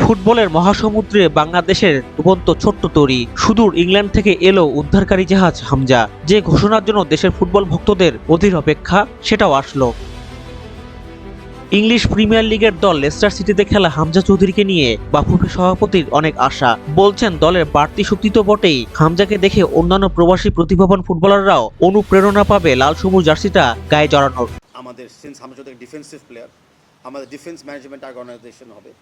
ফুটবলের মহাসমুদ্রে বাংলাদেশের ডুবন্ত ছোট্ট তরী সুদূর ইংল্যান্ড থেকে এলো উদ্ধারকারী জাহাজ হামজা। যে ঘোষণার জন্য দেশের ফুটবল ভক্তদের অধীর অপেক্ষা সেটাও আসলো। ইংলিশ প্রিমিয়ার লিগের দল লেস্টার সিটিতে খেলা হামজা চৌধুরীকে নিয়ে বাফুফে সভাপতির অনেক আশা। বলছেন দলের বাড়তি শক্তি তো বটেই, হামজাকে দেখে অন্যান্য প্রবাসী প্রতিভাবান ফুটবলাররাও অনুপ্রেরণা পাবে লাল সবুজ জার্সিটা গায়ে জড়ানোর। আমাদের since Hamza Chowdhury defensive player, আমাদের ডিফেন্স ম্যানেজমেন্ট অর্গানাইজেশন হবে,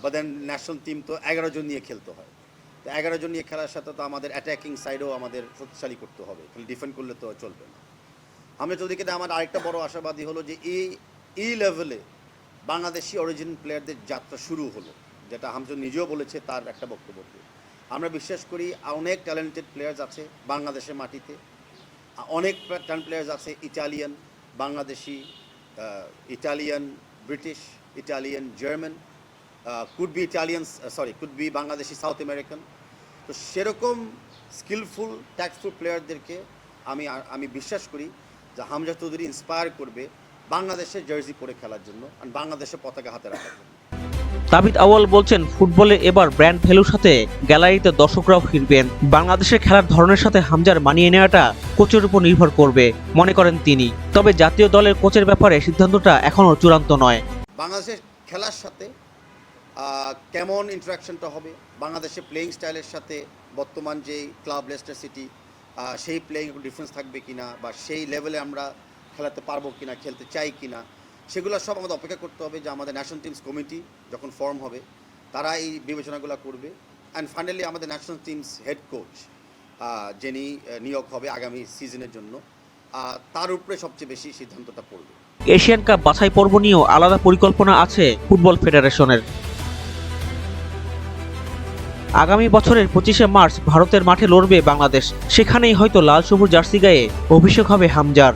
বাট দেন ন্যাশনাল টিম তো 11 জন নিয়ে খেলতে হয়। তো 11 জন নিয়ে খেলার সাথে তো আমাদের অ্যাটাকিং সাইডও আমাদের শক্তিশালী করতে হবে, খালি ডিফেন্ড করলে তো চলবে না। হামজা চৌধুরীকে আমার আরেকটা বড় আশাবাদী হলো যে এই লেভেলে বাংলাদেশি অরিজিন প্লেয়ারদের যাত্রা শুরু হলো, যেটা হামজা নিজেও বলেছে তার একটা বক্তব্যতে। আমরা বিশ্বাস করি অনেক ট্যালেন্টেড প্লেয়ার্স আছে বাংলাদেশের মাটিতে, অনেক ট্যালেন্ট প্লেয়ার্স আছে Italian, Bangladeshi, Italian, British, Italian, German, could be Bangladeshi, south American. তো সেরকম স্কিলফুল ট্যাক্টফুল প্লেয়ারদেরকে আমি বিশ্বাস করি যে হামজা চৌধুরী ইন্সপায়ার করবে বাংলাদেশের জার্সি পরে খেলার জন্য আর বাংলাদেশের পতাকা হাতে রাখার জন্য। তাবিদ আউয়াল বলছেন ফুটবলে এবার ব্র্যান্ড ভ্যালুর সাথে গ্যালারিতে দর্শকরাও ফিরবেন। বাংলাদেশের খেলার ধরনের সাথে হামজার মানিয়ে নেওয়াটা কোচের উপর নির্ভর করবে মনে করেন তিনি। তবে জাতীয় দলের কোচের ব্যাপারে সিদ্ধান্তটা এখনও চূড়ান্ত নয়। বাংলাদেশের খেলার সাথে কেমন ইন্টারাকশনটা হবে, বাংলাদেশের প্লেয়িং স্টাইলের সাথে বর্তমান যেই ক্লাব লেস্টার সিটি সেই প্লেয়িং ডিফারেন্স থাকবে কিনা, বা সেই লেভেলে আমরা খেলাতে পারবো কিনা, খেলতে চাই কিনা, সেগুলো সব আমাদের অপেক্ষা করতে হবে। যে আমাদের ন্যাশনাল টিমস কমিটি যখন ফর্ম হবে তারা এই বিবেচনাগুলো করবে। অ্যান্ড ফাইনালি আমাদের ন্যাশনাল টিমস হেড কোচ যিনি নিয়োগ হবে আগামী সিজনের জন্য, তার উপরে সবচেয়ে বেশি সিদ্ধান্তটা পড়বে। এশিয়ান কাপ বাছাই পর্ব নিয়েও আলাদা পরিকল্পনা আছে ফুটবল ফেডারেশনের। আগামী বছরের 25শে মার্চ ভারতের মাঠে লড়বে বাংলাদেশ। সেখানেই হয়তো লাল সবুজ জার্সি গায়ে অভিষেক হবে হামজার।